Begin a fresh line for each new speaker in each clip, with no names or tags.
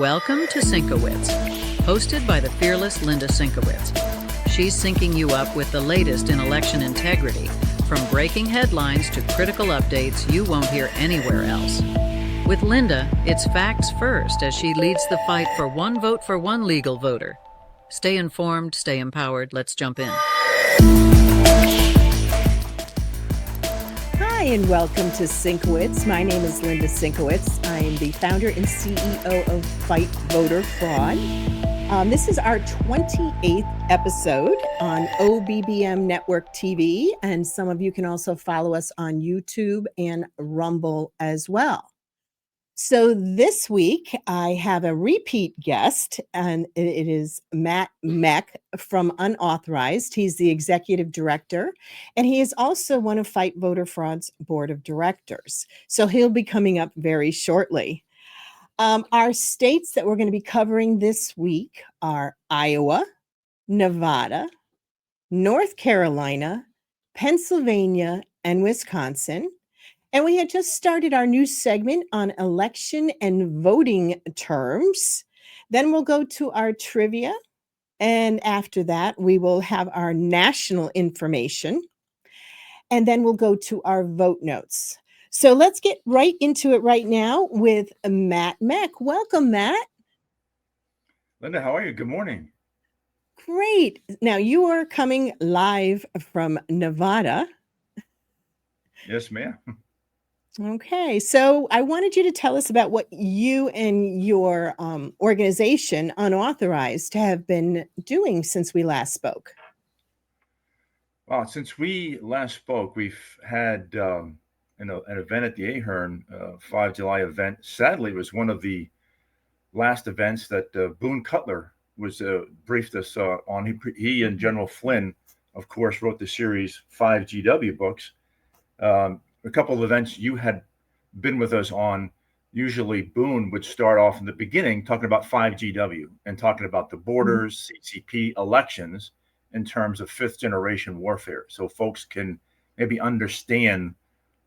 Welcome to Sinkowitz, hosted by the fearless Linda Sinkowitz. She's syncing you up with the latest in election integrity, from breaking headlines to critical updates you won't hear anywhere else. With Linda, it's facts first as she leads the fight for one vote for one legal voter. Stay informed, stay empowered. Let's jump in.
Hi, and welcome to Sinkowitz. My name is Linda Sinkowitz. I am the founder and CEO of Fight Voter Fraud. This is our 28th episode on OBBM Network TV, and some of you can also follow us on YouTube and Rumble as well. So this week, I have a repeat guest, and it is Meck from Unauthorized. He's the executive director, and he is also one of Fight Voter Fraud's board of directors. So he'll be coming up very shortly. Our states that we're going to be covering this week are Iowa, Nevada, North Carolina, Pennsylvania, and Wisconsin. And we had just started our new segment on election and voting terms. Then we'll go to our trivia. And after that, we will have our national information. And then we'll go to our vote notes. So let's get right into it right now with Matt Meck. Welcome, Matt.
Linda, how are you? Good morning.
Great. Now, you are coming live from Nevada.
Yes, ma'am.
Okay, so I wanted you to tell us about what you and your organization, Unauthorized, have been doing since we last spoke.
Well, since we last spoke, we've had an event at the Ahern 5 July event. Sadly, it was one of the last events that Boone Cutler was briefed us on. He and General Flynn, of course, wrote the series 5 GW books. A couple of events you had been with us on, usually Boone would start off in the beginning talking about 5GW and talking about the borders, CCP elections in terms of fifth generation warfare. So folks can maybe understand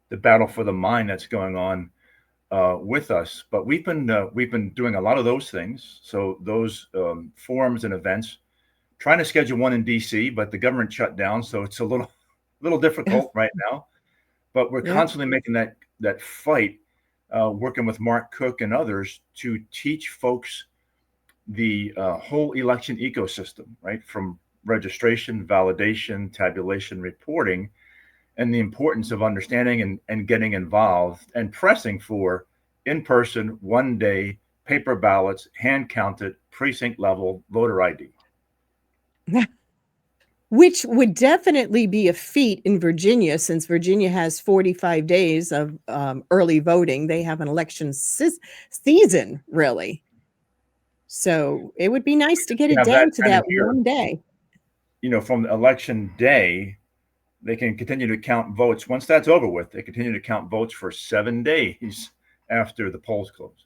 the battle for the mind that's going on with us. But we've been doing a lot of those things. So those forums and events, trying to schedule one in DC, but the government shut down. So it's a little difficult right now. But we're constantly making that fight, working with Mark Cook and others to teach folks the whole election ecosystem, right? From registration, validation, tabulation, reporting, and the importance of understanding and getting involved and pressing for in-person, one-day, paper ballots, hand-counted, precinct level voter ID.
Which would definitely be a feat in Virginia, since Virginia has 45 days of early voting. They have an election season, really. So it would be nice to get it down to that one day.
You know, from election day, they can continue to count votes. Once that's over with, they continue to count votes for 7 days after the polls close.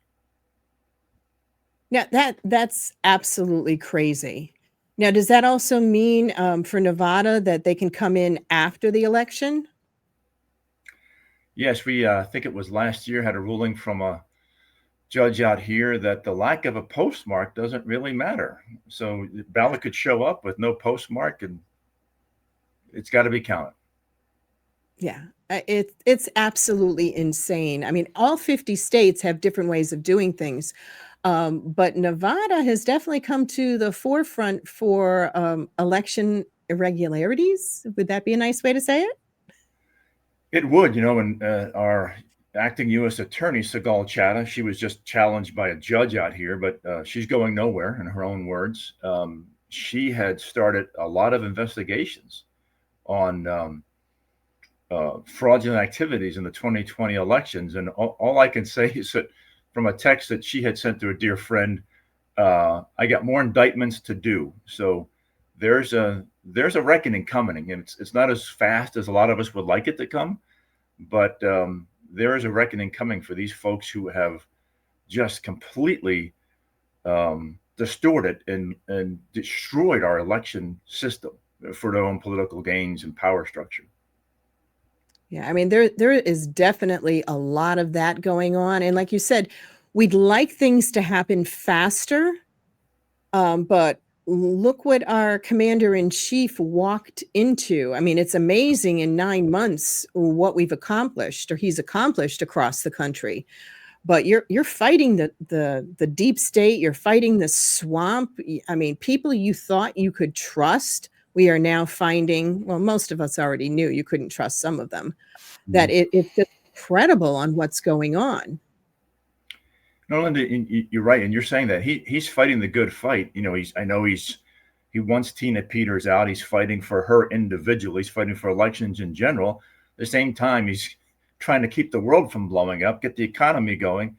Now, that's absolutely crazy. Now, does that also mean for Nevada that they can come in after the election?
Yes, we think it was last year, had a ruling from a judge out here that the lack of a postmark doesn't really matter. So the ballot could show up with no postmark and it's got to be counted.
Yeah, it's absolutely insane. I mean, all 50 states have different ways of doing things. But Nevada has definitely come to the forefront for election irregularities. Would that be a nice way to say it?
It would, and our acting U.S. attorney, Segal Chatta, she was just challenged by a judge out here, but she's going nowhere, in her own words. She had started a lot of investigations on fraudulent activities in the 2020 elections. And all I can say is that from a text that she had sent to a dear friend, I got more indictments to do. So there's a reckoning coming, and it's not as fast as a lot of us would like it to come, but there is a reckoning coming for these folks who have just completely distorted and destroyed our election system for their own political gains and power structure.
Yeah, I mean, there is definitely a lot of that going on. And like you said, We'd like things to happen faster, but look what our commander-in-chief walked into. I mean, it's amazing in 9 months what we've accomplished, or he's accomplished across the country. But you're fighting the deep state, you're fighting the swamp. I mean, people you thought you could trust, we are now finding, well, most of us already knew you couldn't trust some of them, that it's just incredible on what's going on.
No, Linda, you're right, and you're saying that he's fighting the good fight. You know, he wants Tina Peters out. He's fighting for her individually. He's fighting for elections in general. At the same time, he's trying to keep the world from blowing up, get the economy going.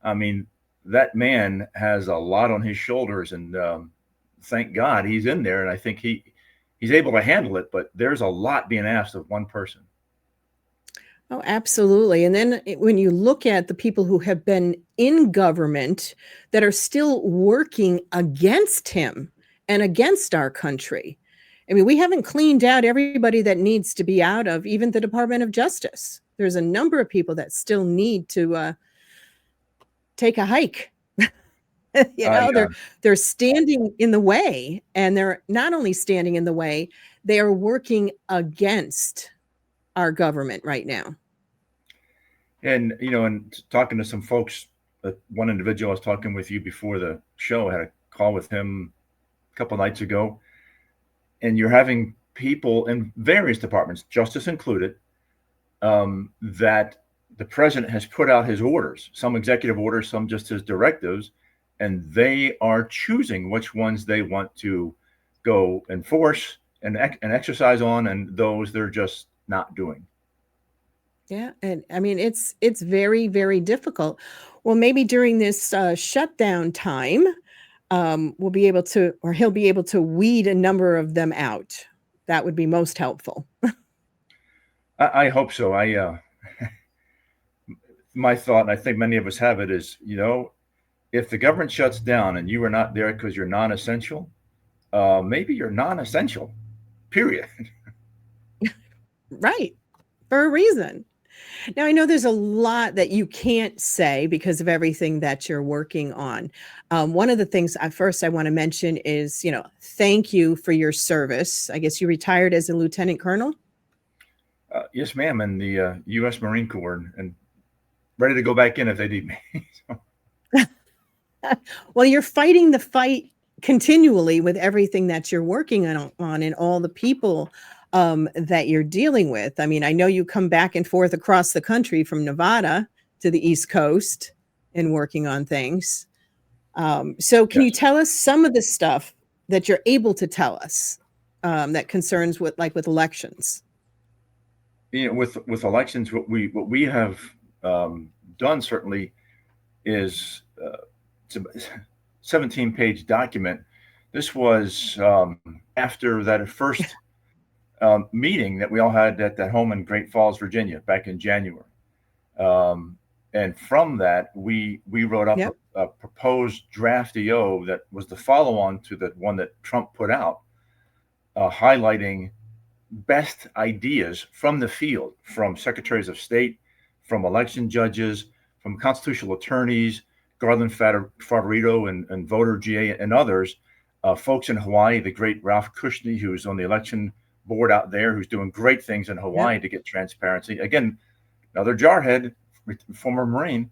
I mean, that man has a lot on his shoulders, and thank God he's in there. And I think he's able to handle it. But there's a lot being asked of one person.
Oh, absolutely. And then when you look at the people who have been in government that are still working against him and against our country. I mean, we haven't cleaned out everybody that needs to be out of even the Department of Justice. There's a number of people that still need to take a hike. They're standing in the way, and they're not only standing in the way, they are working against our government right now.
And, you know, and talking to some folks, one individual I was talking with you before the show, I had a call with him a couple nights ago, and you're having people in various departments, justice included, that the president has put out his orders, some executive orders, some just his directives, and they are choosing which ones they want to go enforce and exercise on, and those they're just not doing.
Yeah, and I mean, it's very, very difficult. Well, maybe during this shutdown time, we'll be able to, or he'll be able to weed a number of them out. That would be most helpful.
I hope so. My thought, and I think many of us have it, is, you know, if the government shuts down and you are not there because you're non-essential, maybe you're non-essential, period.
Right, for a reason. Now, I know there's a lot that you can't say because of everything that you're working on. One of the things I want to mention is, you know, thank you for your service. I guess you retired as a lieutenant colonel?
Yes, ma'am, in the U.S. Marine Corps, and ready to go back in if they need me.
Well, you're fighting the fight continually with everything that you're working on and all the people that you're dealing with. I mean, I know you come back and forth across the country from Nevada to the East Coast and working on things. So can you tell us some of the stuff that you're able to tell us that concerns with elections?
You know, with elections, what we have done certainly is it's a 17-page document. This was after that first meeting that we all had at that home in Great Falls, Virginia, back in January. And from that, we wrote up a proposed draft EO that was the follow-on to the one that Trump put out, highlighting best ideas from the field, from secretaries of state, from election judges, from constitutional attorneys, Garland Favorito and voter GA and others, folks in Hawaii, the great Ralph Kushney, who's on the election board out there, who's doing great things in Hawaii to get transparency. Again, another jarhead, former Marine.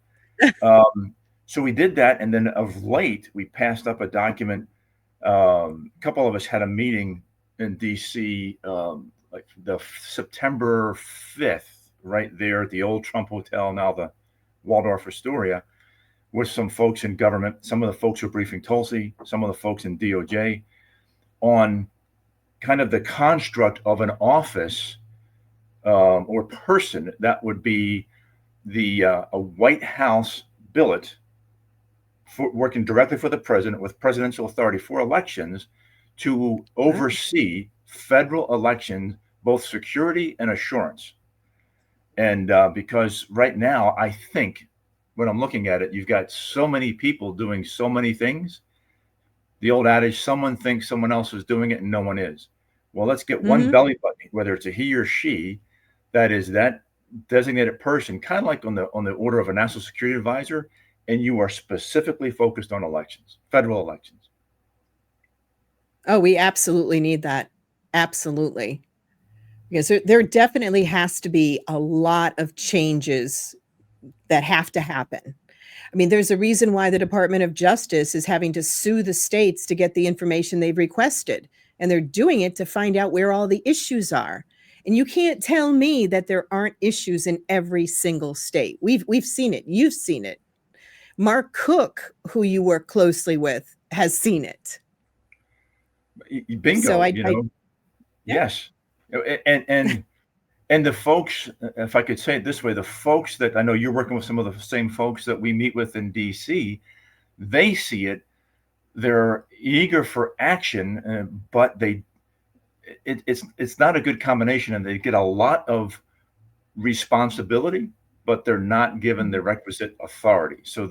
So we did that. And then of late, we passed up a document. A couple of us had a meeting in DC, like the September 5th, right there at the old Trump Hotel, now the Waldorf Astoria, with some folks in government. Some of the folks were briefing Tulsi, some of the folks in DOJ, on kind of the construct of an office or person that would be a White House billet for working directly for the president with presidential authority for elections to oversee federal elections, both security and assurance. And because right now, I think when I'm looking at it, you've got so many people doing so many things. The old adage, someone thinks someone else is doing it and no one is. Well, let's get one belly button, whether it's a he or she, that is that designated person, kind of like on the order of a national security advisor, and you are specifically focused on elections, federal elections.
Oh, we absolutely need that. Absolutely. Because there definitely has to be a lot of changes that have to happen. I mean, there's a reason why the Department of Justice is having to sue the states to get the information they've requested. And they're doing it to find out where all the issues are. And you can't tell me that there aren't issues in every single state. We've seen it. You've seen it. Mark Cook, who you work closely with, has seen it.
Bingo,
So
yeah. Yes. And the folks, if I could say it this way, the folks that I know you're working with, some of the same folks that we meet with in DC, they see it. They're eager for action, but it's not a good combination, and they get a lot of responsibility, but they're not given the requisite authority. So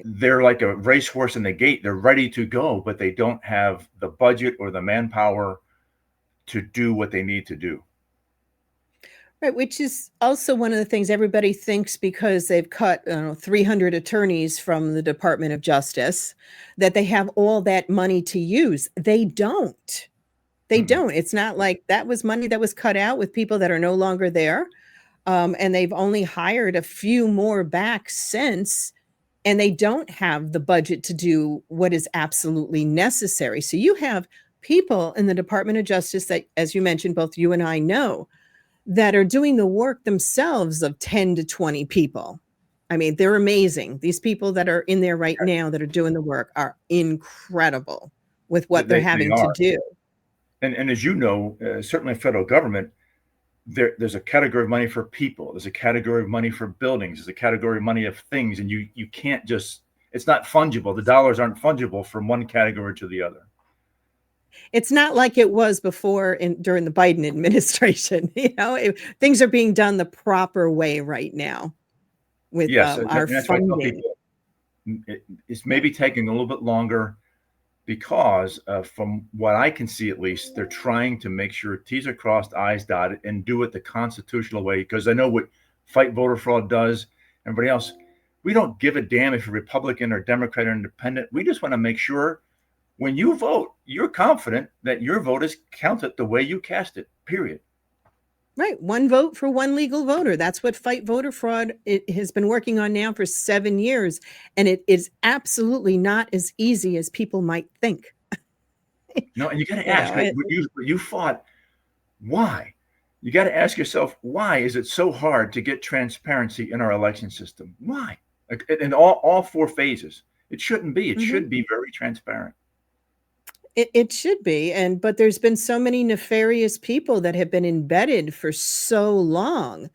they're like a racehorse in the gate. They're ready to go, but they don't have the budget or the manpower to do what they need to do.
Right, which is also one of the things everybody thinks, because they've cut 300 attorneys from the Department of Justice, that they have all that money to use. They don't. They don't. It's not like that was money that was cut out with people that are no longer there. And they've only hired a few more back since, and they don't have the budget to do what is absolutely necessary. So you have people in the Department of Justice that, as you mentioned, both you and I know, that are doing the work themselves of 10 to 20 people. I mean, they're amazing. These people that are in there right now that are doing the work are incredible with what they're having to do.
And as you know, certainly federal government, there's a category of money for people. There's a category of money for buildings. There's a category of money of things. And you can't just, it's not fungible. The dollars aren't fungible from one category to the other.
It's not like it was before during the Biden administration. Things are being done the proper way right now with our funding.
It's maybe taking a little bit longer because from what I can see, at least, they're trying to make sure T's are crossed, I's dotted, and do it the constitutional way. Because I know what Fight Voter Fraud does, everybody else, we don't give a damn if you're Republican or Democrat or Independent. We just want to make sure when you vote, you're confident that your vote is counted the way you cast it, period.
Right. One vote for one legal voter. That's what Fight Voter Fraud has been working on now for 7 years. And it is absolutely not as easy as people might think.
No, and you got to ask, you fought, why? You got to ask yourself, why is it so hard to get transparency in our election system? Why? In all 4 phases. It shouldn't be. It should be very transparent.
It should be. But there's been so many nefarious people that have been embedded for so long.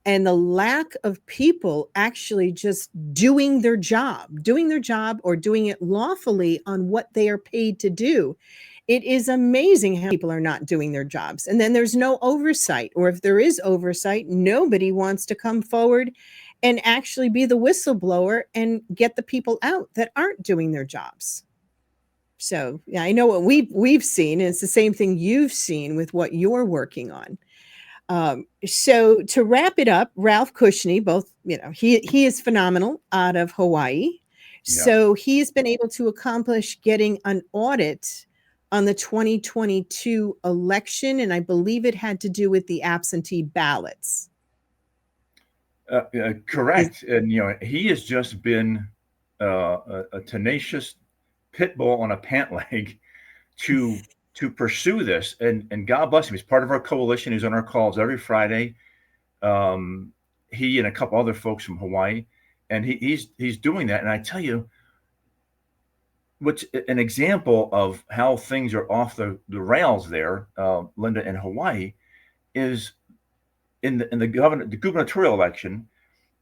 And the lack of people actually just doing their job or doing it lawfully on what they are paid to do. It is amazing how people are not doing their jobs. And then there's no oversight, or if there is oversight, nobody wants to come forward and actually be the whistleblower and get the people out that aren't doing their jobs. So yeah, I know what we've seen, and it's the same thing you've seen with what you're working on. So to wrap it up, Ralph Cushney, he is phenomenal out of Hawaii. Yeah. So he's been able to accomplish getting an audit on the 2022 election, and I believe it had to do with the absentee ballots.
Correct. And he has just been a tenacious pit bull on a pant leg to pursue this, and God bless him. He's part of our coalition. He's on our calls every Friday. He and a couple other folks from Hawaii, and he's doing that. And I tell you, what's an example of how things are off the rails there, Linda, in Hawaii, is in the gubernatorial election,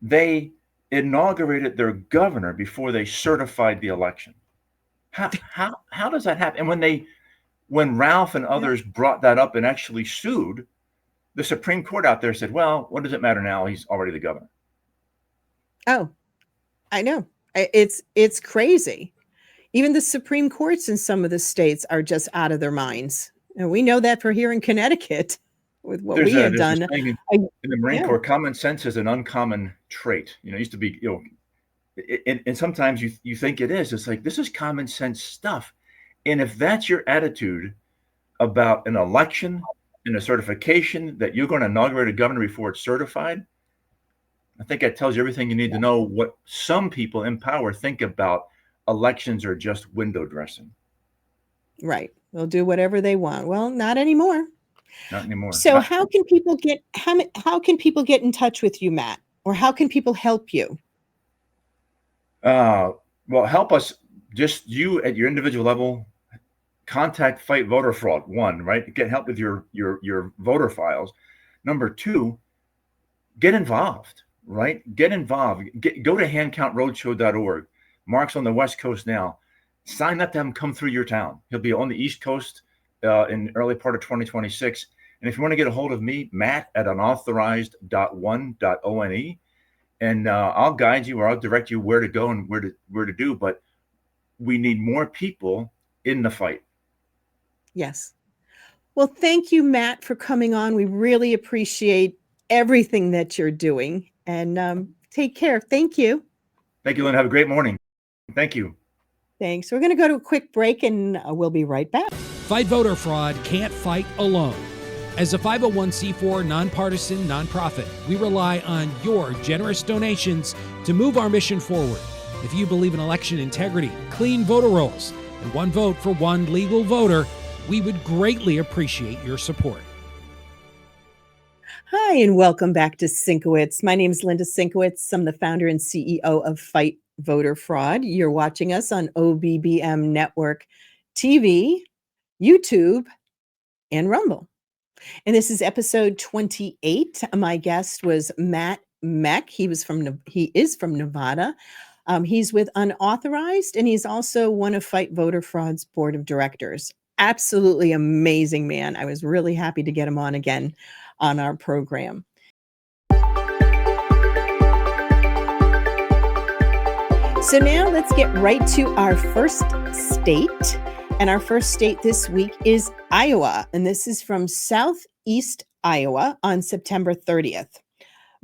they inaugurated their governor before they certified the election. How does that happen? And when Ralph and others brought that up and actually sued, the Supreme Court out there said, well, what does it matter now? He's already the governor.
Oh, I know. It's crazy. Even the Supreme Courts in some of the states are just out of their minds. And we know that for here in Connecticut with what we have done.
In the Marine Corps, common sense is an uncommon trait. It used to be, And sometimes you think it is. It's like, this is common sense stuff. And if that's your attitude about an election and a certification that you're going to inaugurate a governor before it's certified, I think that tells you everything you need to know what some people in power think about elections are just window dressing.
Right. They'll do whatever they want. Well, not anymore.
Not anymore.
So how can people get in touch with you, Matt? Or how can people help you?
Well, help us, just you at your individual level, contact Fight Voter Fraud. One, right? Get help with your voter files. Number two, get involved, right? Get involved. Go to handcountroadshow.org. Mark's on the West Coast now. Sign up to have him come through your town. He'll be on the East Coast in early part of 2026. And if you want to get a hold of me, Matt at unauthorized.one.one, and I'll guide you, or I'll direct you where to go and where to do. But we need more people in the fight.
Yes. Well, thank you, Matt, for coming on. We really appreciate everything that you're doing. And take care. Thank you.
Thank you, Lynn. Have a great morning. Thank you.
Thanks. We're going to go to a quick break, and we'll be right back.
Fight voter fraud can't fight alone. As a 501c4 nonpartisan nonprofit, we rely on your generous donations to move our mission forward. If you believe in election integrity, clean voter rolls, and one vote for one legal voter, we would greatly appreciate your support.
Hi, and welcome back to Sinkowitz. My name is Linda Sinkowitz. I'm the founder and CEO of Fight Voter Fraud. You're watching us on OBBM Network TV, YouTube, and Rumble. And this is episode 28. My guest was Matt Meck. He is from Nevada. He's with Unauthorized, and he's also one of Fight Voter Fraud's board of directors. Absolutely amazing man. I was really happy to get him on again on our program. So now let's get right to our first state. And our first state this week is Iowa. And this is from Southeast Iowa on September 30th.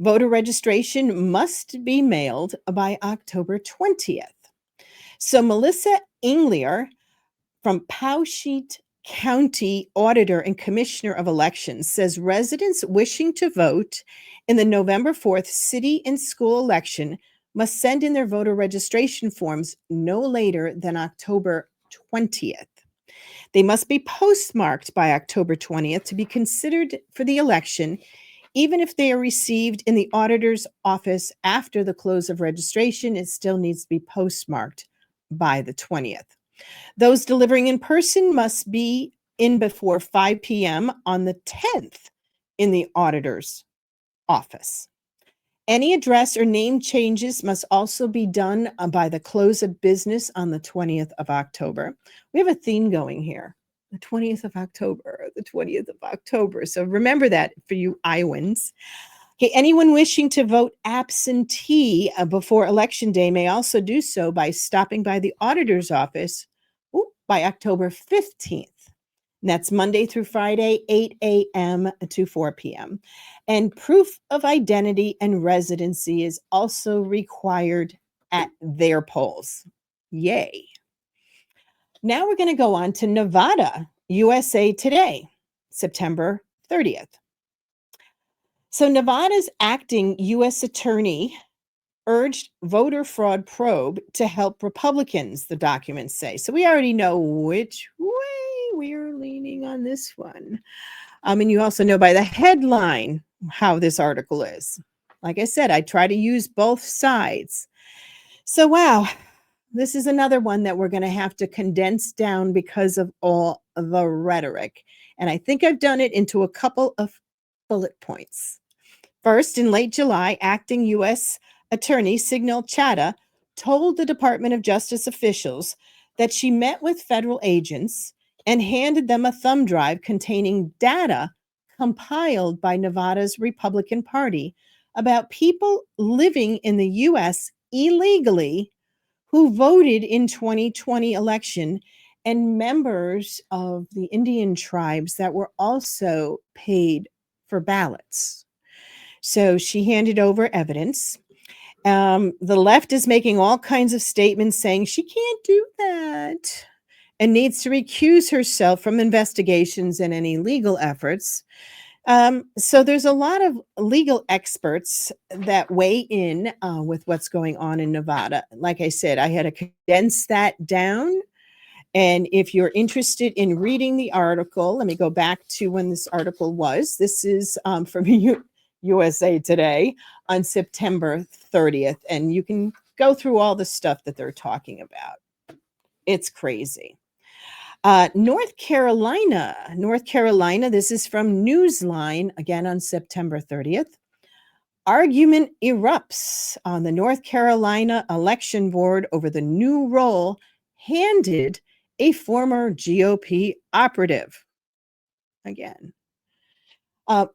Voter registration must be mailed by October 20th. So Melissa Inglier from Powesheet County Auditor and Commissioner of Elections says residents wishing to vote in the November 4th city and school election must send in their voter registration forms no later than October 20th. They must be postmarked by October 20th to be considered for the election, even if they are received in the auditor's office after the close of registration. It still needs to be postmarked by the 20th. Those delivering in person must be in before 5 p.m. on the 10th in the auditor's office. Any address or name changes must also be done by the close of business on the 20th of October. We have a theme going here. The 20th of October, the 20th of October. So remember that for you Iowans. Okay, anyone wishing to vote absentee before Election Day may also do so by stopping by the auditor's office by October 15th. And that's Monday through Friday, 8 a.m. to 4 p.m. And proof of identity and residency is also required at their polls. Yay. Now we're going to go on to Nevada, USA Today, September 30th. So Nevada's acting U.S. attorney urged voter fraud probe to help Republicans, the documents say. So we already know which way we're leaning on this one. And you also know by the headline how this article is. Like I said, I try to use both sides. So wow, this is another one that we're going to have to condense down because of all the rhetoric. And I think I've done it into a couple of bullet points. First, in late July, acting U.S. Attorney Signal Chadha told the Department of Justice officials that she met with federal agents and handed them a thumb drive containing data compiled by Nevada's Republican Party about people living in the U.S. illegally who voted in 2020 election and members of the Indian tribes that were also paid for ballots. So she handed over evidence. The left is making all kinds of statements saying she can't do that and needs to recuse herself from investigations and any legal efforts. So there's a lot of legal experts that weigh in with what's going on in Nevada. Like I said, I had to condense that down. And if you're interested in reading the article, let me go back to when this article was. This is from USA Today on September 30th. And you can go through all the stuff that they're talking about. It's crazy. North Carolina, this is from Newsline, again on September 30th. Argument erupts on the North Carolina election board over the new role handed a former GOP operative. Again.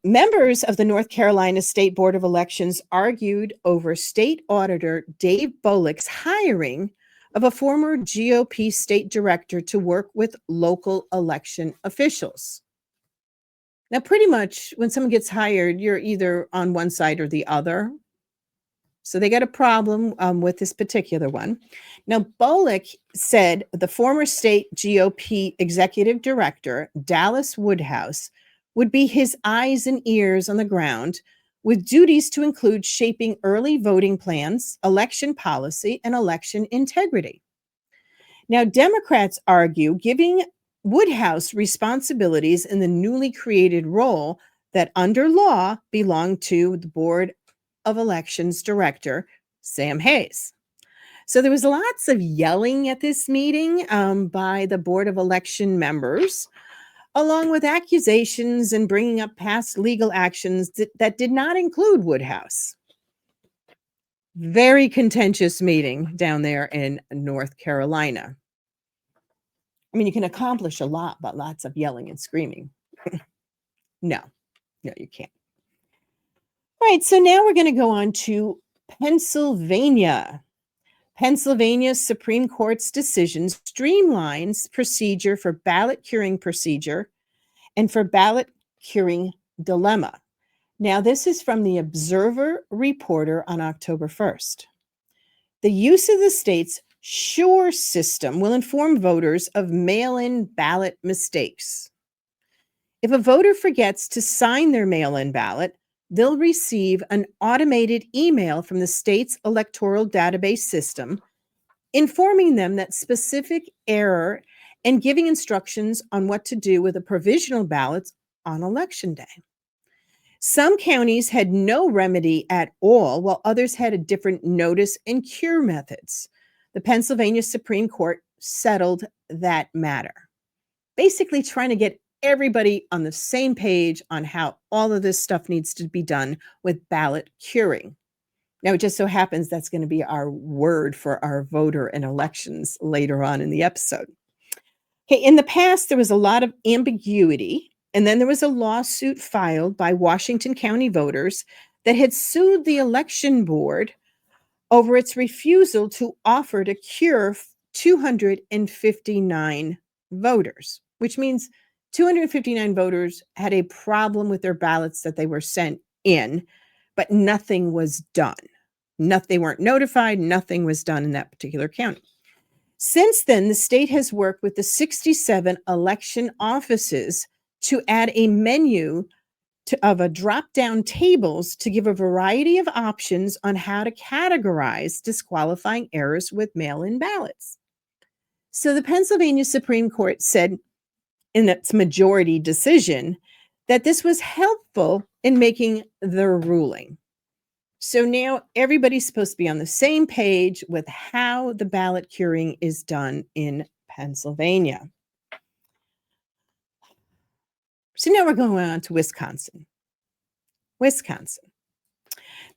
Members of the North Carolina State Board of Elections argued over State Auditor Dave Bollick's hiring of a former GOP state director to work with local election officials. Now, pretty much when someone gets hired, you're either on one side or the other. So they got a problem with this particular one. Now, Bollick said the former state GOP executive director, Dallas Woodhouse, would be his eyes and ears on the ground, with duties to include shaping early voting plans, election policy, and election integrity. Now, Democrats argue giving Woodhouse responsibilities in the newly created role that under law belonged to the Board of Elections Director, Sam Hayes. So there was lots of yelling at this meeting by the Board of Election members, along with accusations and bringing up past legal actions that did not include Woodhouse. Very contentious meeting down there in North Carolina. I mean, you can accomplish a lot, but lots of yelling and screaming. No, you can't. All right, so now we're going to go on to Pennsylvania. Pennsylvania's Supreme Court's decision streamlines procedure for ballot curing procedure and for ballot curing dilemma. Now, this is from the Observer Reporter on October 1st. The use of the state's SURE system will inform voters of mail-in ballot mistakes. If a voter forgets to sign their mail-in ballot, they'll receive an automated email from the state's electoral database system informing them that specific error and giving instructions on what to do with the provisional ballots on Election Day. Some counties had no remedy at all, while others had a different notice and cure methods. The Pennsylvania Supreme Court settled that matter, basically trying to get everybody on the same page on how all of this stuff needs to be done with ballot curing. Now, it just so happens that's going to be our word for our voter and elections later on in the episode. Okay, in the past, there was a lot of ambiguity, and then there was a lawsuit filed by Washington County voters that had sued the election board over its refusal to offer to cure 259 voters, which means 259 voters had a problem with their ballots that they were sent in, but nothing was done. They weren't notified. Nothing was done in that particular county. Since then, the state has worked with the 67 election offices to add a menu of a drop-down tables to give a variety of options on how to categorize disqualifying errors with mail-in ballots. So the Pennsylvania Supreme Court said in its majority decision that this was helpful in making their ruling. So now everybody's supposed to be on the same page with how the ballot curing is done in Pennsylvania. So now we're going on to Wisconsin.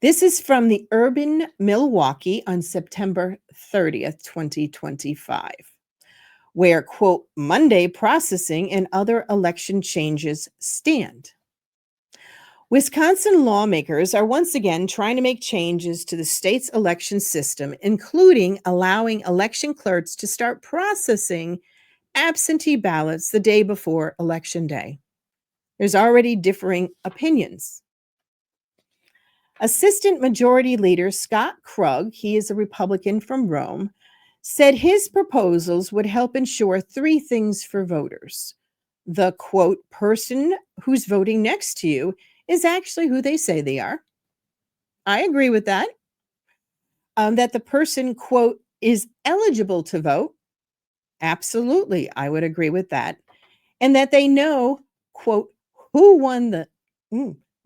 This is from the Urban Milwaukee on September 30th, 2025, where, quote, Monday processing and other election changes stand. Wisconsin lawmakers are once again trying to make changes to the state's election system, including allowing election clerks to start processing absentee ballots the day before Election Day. There's already differing opinions. Assistant Majority Leader Scott Krug, he is a Republican from Rome, said his proposals would help ensure three things for voters. The quote, person who's voting next to you is actually who they say they are. I agree with that. That the person, quote, is eligible to vote. Absolutely, I would agree with that. And that they know, quote, who won the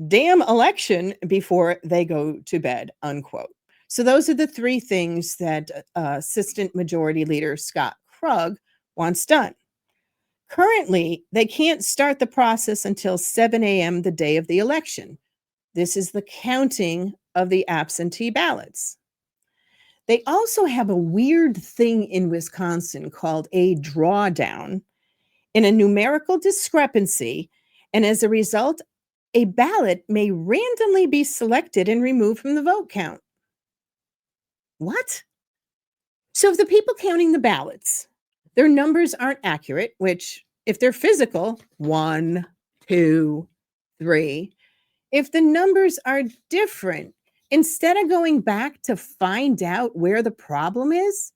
damn election before they go to bed, unquote. So those are the three things that Assistant Majority Leader Scott Krug wants done. Currently, they can't start the process until 7 a.m. the day of the election. This is the counting of the absentee ballots. They also have a weird thing in Wisconsin called a drawdown in a numerical discrepancy, and as a result, a ballot may randomly be selected and removed from the vote count. What? So if the people counting the ballots, their numbers aren't accurate, which if they're physical, 1, 2, 3, if the numbers are different, instead of going back to find out where the problem is,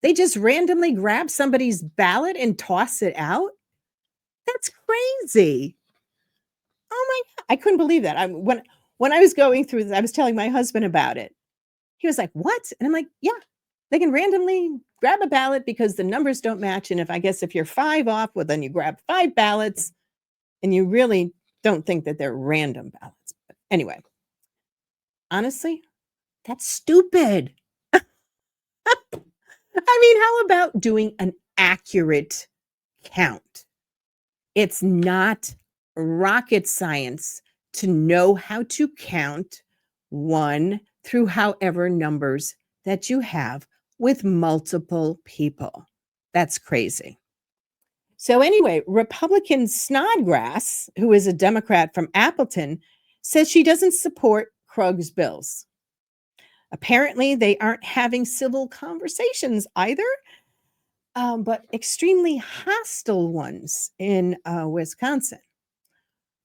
they just randomly grab somebody's ballot and toss it out? That's crazy. Oh my God. I couldn't believe that. When I was going through this, I was telling my husband about it. He was like, what? And I'm like, yeah, they can randomly grab a ballot because the numbers don't match. And if you're 5 off, well, then you grab 5 ballots and you really don't think that they're random ballots. But anyway, honestly, that's stupid. I mean, how about doing an accurate count? It's not rocket science to know how to count 1 through however numbers that you have with multiple people. That's crazy. So anyway, Republican Snodgrass, who is a Democrat from Appleton, says she doesn't support Krug's bills. Apparently, they aren't having civil conversations either, but extremely hostile ones in Wisconsin.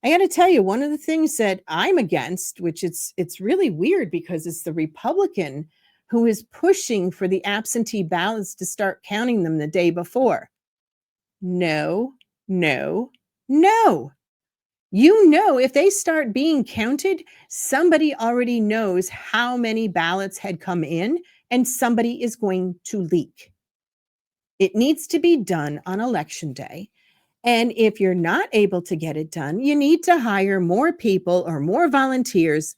I got to tell you, one of the things that I'm against, which it's really weird because it's the Republican who is pushing for the absentee ballots to start counting them the day before. No, no, no. You know, if they start being counted, somebody already knows how many ballots had come in and somebody is going to leak. It needs to be done on election day. And if you're not able to get it done, you need to hire more people or more volunteers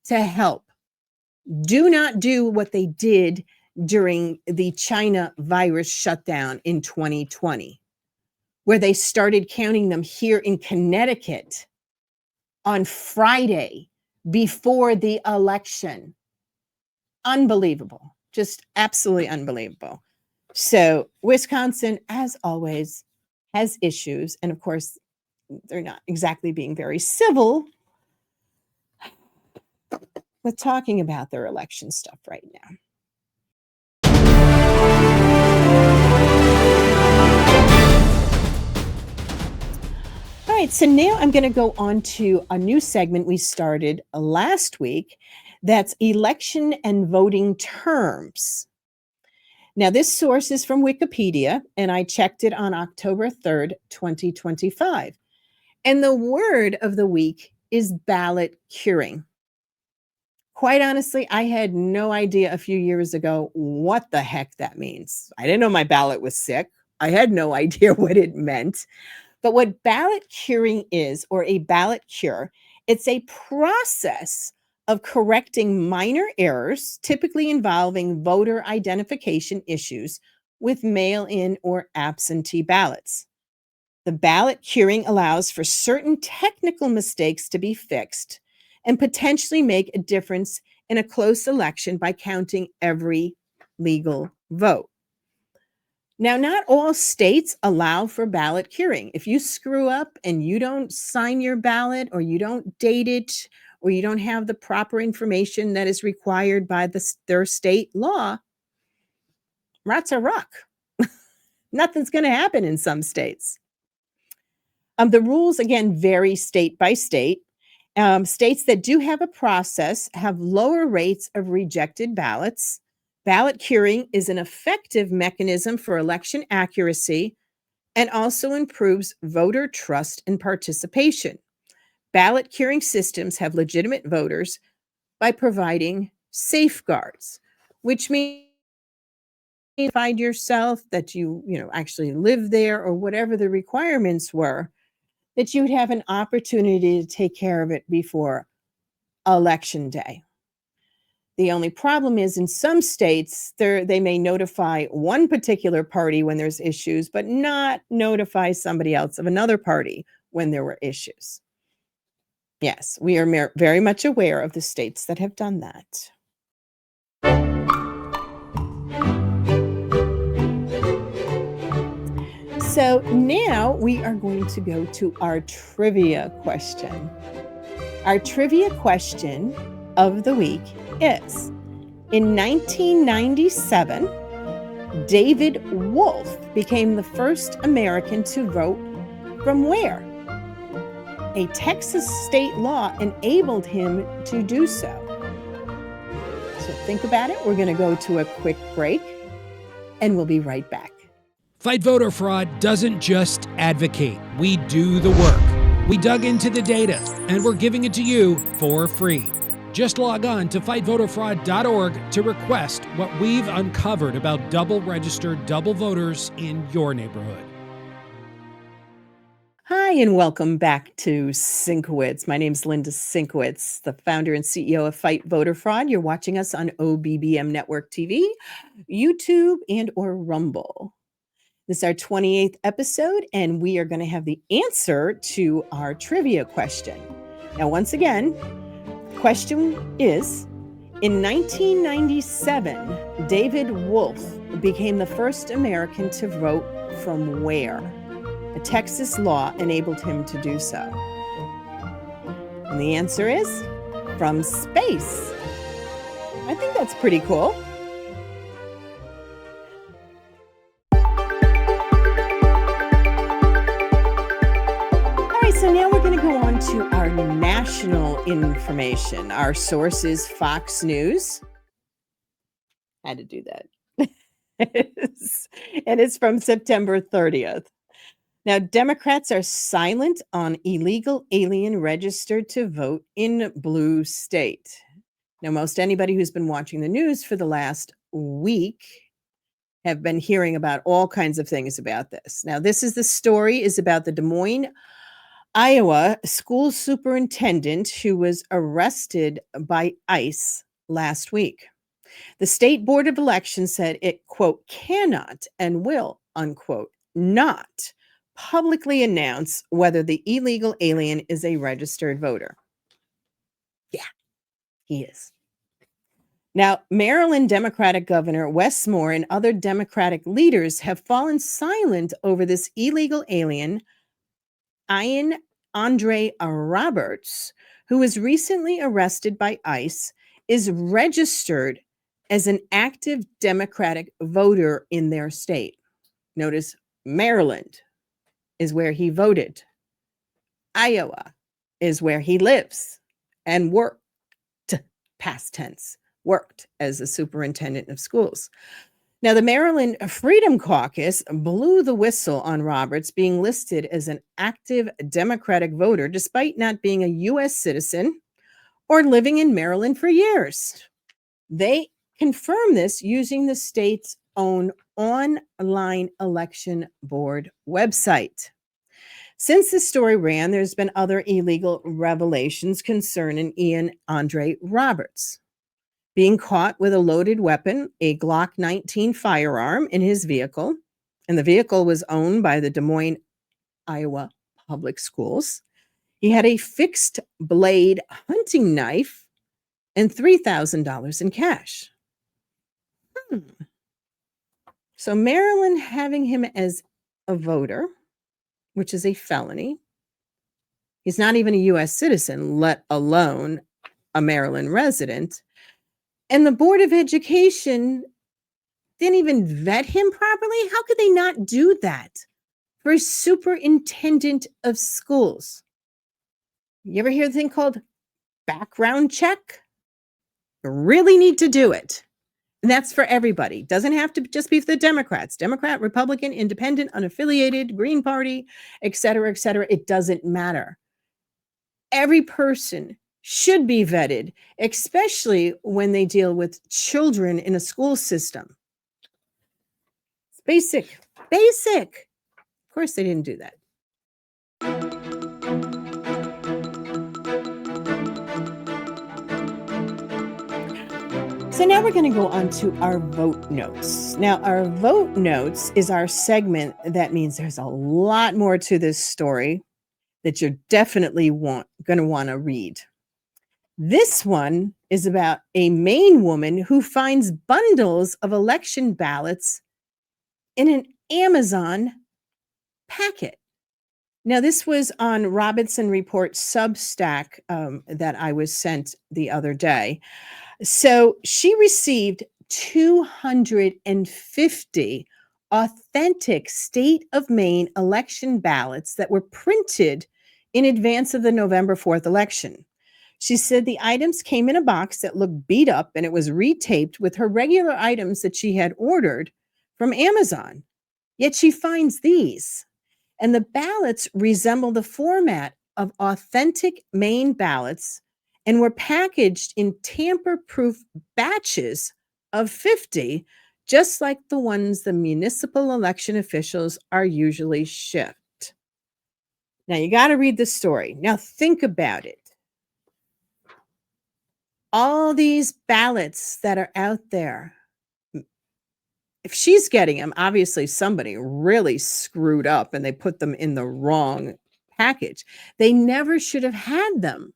to help. Do not do what they did during the China virus shutdown in 2020, where they started counting them here in Connecticut on Friday before the election. Unbelievable. Just absolutely unbelievable. So Wisconsin, as always, has issues. And of course, they're not exactly being very civil with talking about their election stuff right now. All right, so now I'm going to go on to a new segment we started last week. That's election and voting terms. Now, this source is from Wikipedia, and I checked it on October 3rd, 2025. And the word of the week is ballot curing. Quite honestly, I had no idea a few years ago what the heck that means. I didn't know my ballot was sick. I had no idea what it meant. But what ballot curing is, or a ballot cure, it's a process of correcting minor errors, typically involving voter identification issues with mail-in or absentee ballots. The ballot curing allows for certain technical mistakes to be fixed and potentially make a difference in a close election by counting every legal vote. Now, not all states allow for ballot curing. If you screw up and you don't sign your ballot, or you don't date it, or you don't have the proper information that is required by their state law, rats are rock. Nothing's going to happen in some states. The rules, again, vary state by state, States that do have a process have lower rates of rejected ballots. Ballot curing is an effective mechanism for election accuracy and also improves voter trust and participation. Ballot curing systems have legitimate voters by providing safeguards, which means you find yourself that you actually live there or whatever the requirements were, that you'd have an opportunity to take care of it before election day. The only problem is in some states, they may notify one particular party when there's issues, but not notify somebody else of another party when there were issues. Yes, we are very much aware of the states that have done that. So now we are going to go to our trivia question. Our trivia question of the week is, in 1997, David Wolf became the first American to vote from where? A Texas state law enabled him to do so. So think about it. We're going to go to a quick break, and we'll be right back.
Fight Voter Fraud doesn't just advocate. We do the work. We dug into the data, and we're giving it to you for free. Just log on to fightvoterfraud.org to request what we've uncovered about double-registered double voters in your neighborhood.
Hi, and welcome back to Sinkowitz. My name is Linda Sinkowitz, the founder and CEO of Fight Voter Fraud. You're watching us on OBBM Network TV, YouTube, and or Rumble. This is our 28th episode, and we are going to have the answer to our trivia question. Now, once again, the question is, in 1997, David Wolf became the first American to vote from where? A Texas law enabled him to do so. And the answer is from space. I think that's pretty cool. So now we're going to go on to our national information. Our source is Fox News. Had to do that. And it's from September 30th. Now, Democrats are silent on illegal alien registered to vote in blue state. Now, most anybody who's been watching the news for the last week have been hearing about all kinds of things about this. Now, the story is about the Des Moines, Iowa school superintendent who was arrested by ICE last week. The state board of elections said it, quote, cannot and will, unquote, not publicly announce whether the illegal alien is a registered voter. Yeah, he is. Now, Maryland Democratic Governor Wes Moore and other Democratic leaders have fallen silent over this illegal alien, Ian Andre Roberts, who was recently arrested by ICE, is registered as an active Democratic voter in their state. Notice Maryland is where he voted. Iowa is where he lives and worked, past tense, worked as a superintendent of schools. Now, the Maryland Freedom Caucus blew the whistle on Roberts being listed as an active Democratic voter, despite not being a U.S. citizen or living in Maryland for years. They confirmed this using the state's own online election board website. Since the story ran, there's been other illegal revelations concerning Ian Andre Roberts being caught with a loaded weapon, a Glock 19 firearm in his vehicle, and the vehicle was owned by the Des Moines, Iowa Public Schools. He had a fixed blade hunting knife and $3,000 in cash. So Maryland having him as a voter, which is a felony. He's not even a U.S. citizen, let alone a Maryland resident. And the Board of Education didn't even vet him properly. How could they not do that for a superintendent of schools? You ever hear the thing called background check? You really need to do it. And that's for everybody. Doesn't have to just be for the Democrats. Democrat, Republican, independent, unaffiliated, Green Party, et cetera, et cetera. It doesn't matter. Every person should be vetted, especially when they deal with children in a school system. It's basic. Basic. Of course, they didn't do that. So now we're going to go on to our vote notes. Now, our vote notes is our segment that means there's a lot more to this story that you're definitely going to want to read. This one is about a Maine woman who finds bundles of election ballots in an Amazon packet. Now, this was on Robinson Report Substack that I was sent the other day. So she received 250 authentic state of Maine election ballots that were printed in advance of the November 4th election. She said the items came in a box that looked beat up and it was retaped with her regular items that she had ordered from Amazon. Yet she finds these, and the ballots resemble the format of authentic Maine ballots and were packaged in tamper-proof batches of 50, just like the ones the municipal election officials are usually shipped. Now, you got to read the story. Now, think about it. All these ballots that are out there, if she's getting them, obviously somebody really screwed up and they put them in the wrong package. They never should have had them.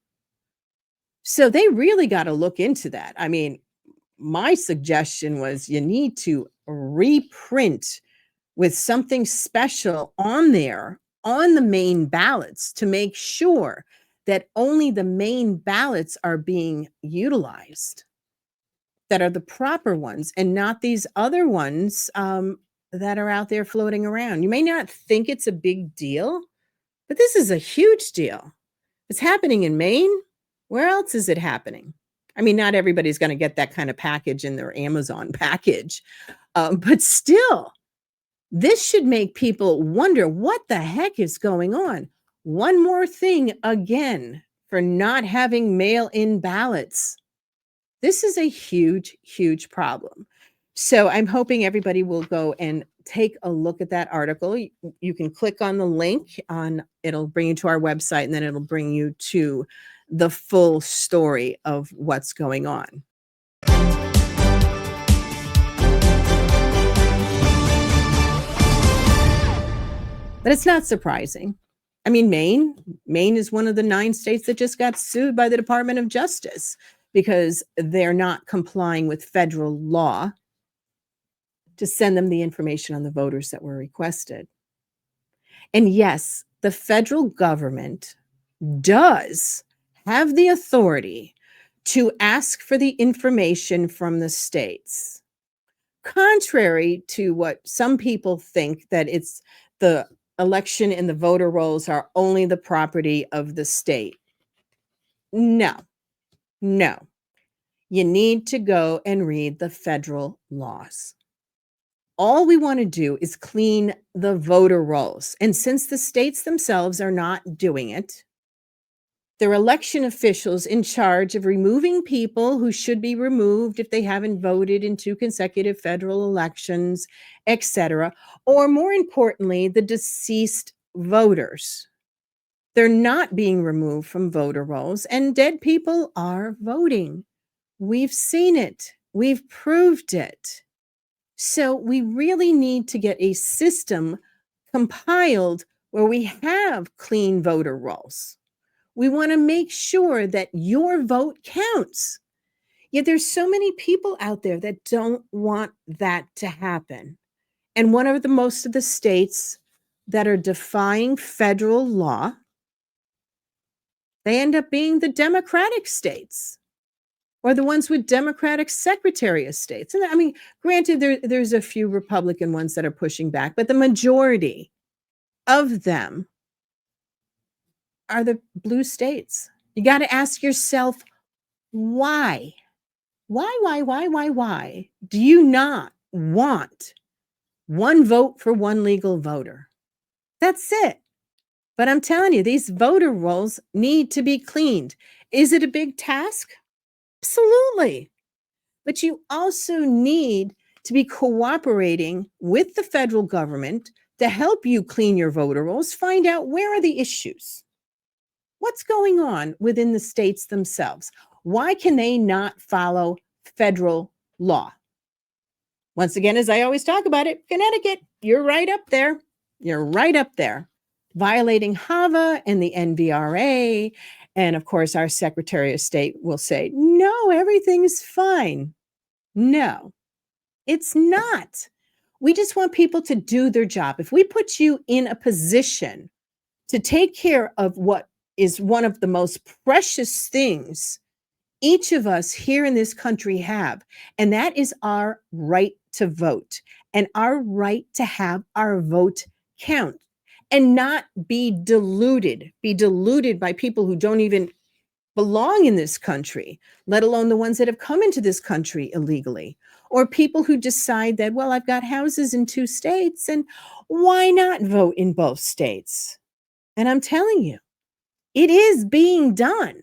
So they really got to look into that. I mean, my suggestion was you need to reprint with something special on there on the Maine ballots to make sure that only the Maine ballots are being utilized, that are the proper ones, and not these other ones that are out there floating around. You may not think it's a big deal, but this is a huge deal. It's happening in Maine. Where else is it happening? I mean, not everybody's going to get that kind of package in their Amazon package, but still, this should make people wonder what the heck is going on. One more thing again for not having mail-in ballots. This is a huge, huge problem. So I'm hoping everybody will go and take a look at that article. You can click on the link it'll bring you to our website, and then it'll bring you to the full story of what's going on. But it's not surprising. I mean, Maine is one of the 9 states that just got sued by the Department of Justice because they're not complying with federal law to send them the information on the voters that were requested. And yes, the federal government does have the authority to ask for the information from the states. Contrary to what some people think, that it's the election and the voter rolls are only the property of the state. No. You need to go and read the federal laws. All we want to do is clean the voter rolls. And since the states themselves are not doing it, they're election officials in charge of removing people who should be removed if they haven't voted in 2 consecutive federal elections, etc. Or more importantly, the deceased voters. They're not being removed from voter rolls, and dead people are voting. We've seen it. We've proved it. So we really need to get a system compiled where we have clean voter rolls. We want to make sure that your vote counts. Yet there's so many people out there that don't want that to happen. And one of most of the states that are defying federal law, they end up being the Democratic states, or the ones with Democratic Secretary of States. And I mean, granted, there's a few Republican ones that are pushing back, but the majority of them are the blue states. You got to ask yourself, why? Why do you not want one vote for one legal voter? That's it. But I'm telling you, these voter rolls need to be cleaned. Is it a big task? Absolutely. But you also need to be cooperating with the federal government to help you clean your voter rolls, find out where are the issues. What's going on within the states themselves? Why can they not follow federal law? Once again, as I always talk about it, Connecticut, you're right up there. You're right up there, violating HAVA and the NVRA. And of course, our Secretary of State will say, no, everything's fine. No, it's not. We just want people to do their job. If we put you in a position to take care of what is one of the most precious things each of us here in this country have, and that is our right to vote and our right to have our vote count and not be deluded by people who don't even belong in this country, let alone the ones that have come into this country illegally, or people who decide that, well, I've got houses in 2 states and why not vote in both states? And I'm telling you, it is being done.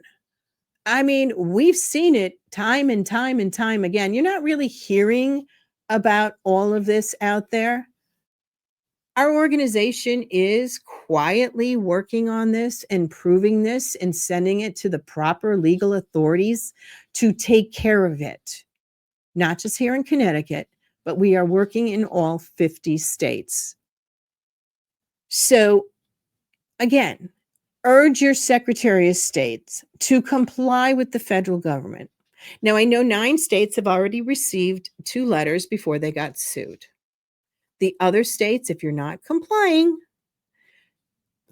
I mean, we've seen it time and time and time again. You're not really hearing about all of this out there. Our organization is quietly working on this and proving this and sending it to the proper legal authorities to take care of it. Not just here in Connecticut, but we are working in all 50 states. So, again, urge your Secretary of State to comply with the federal government. Now, I know 9 states have already received 2 letters before they got sued. The other states, if you're not complying,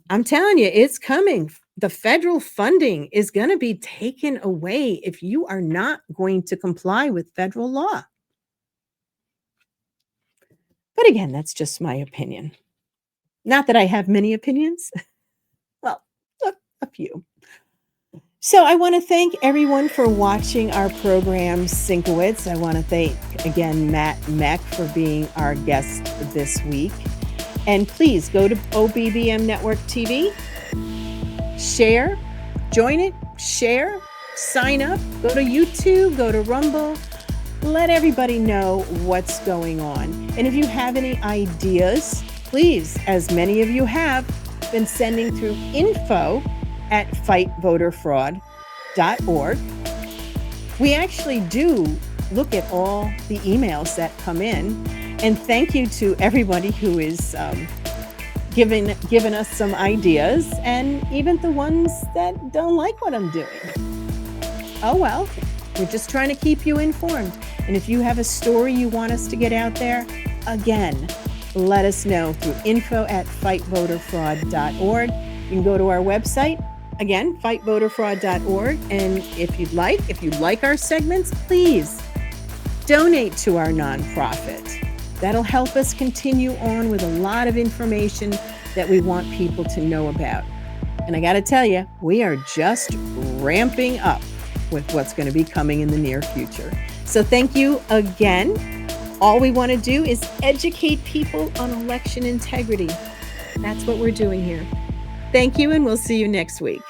I'm telling you, it's coming. The federal funding is going to be taken away if you are not going to comply with federal law. But again, that's just my opinion. Not that I have many opinions. Well, a few. So I want to thank everyone for watching our program, Sinkowitz. I want to thank, again, Matt Meck for being our guest this week. And please go to OBBM Network TV, share, join it, share, sign up, go to YouTube, go to Rumble. Let everybody know what's going on. And if you have any ideas, please, as many of you have been sending through info@fightvoterfraud.org. We actually do look at all the emails that come in. And thank you to everybody who is giving us some ideas, and even the ones that don't like what I'm doing. Oh well, we're just trying to keep you informed. And if you have a story you want us to get out there, again, let us know through info@fightvoterfraud.org. You can go to our website, again, fightvoterfraud.org. And if you like our segments, please donate to our nonprofit. That'll help us continue on with a lot of information that we want people to know about. And I got to tell you, we are just ramping up with what's going to be coming in the near future. So thank you again. All we want to do is educate people on election integrity. That's what we're doing here. Thank you, and we'll see you next week.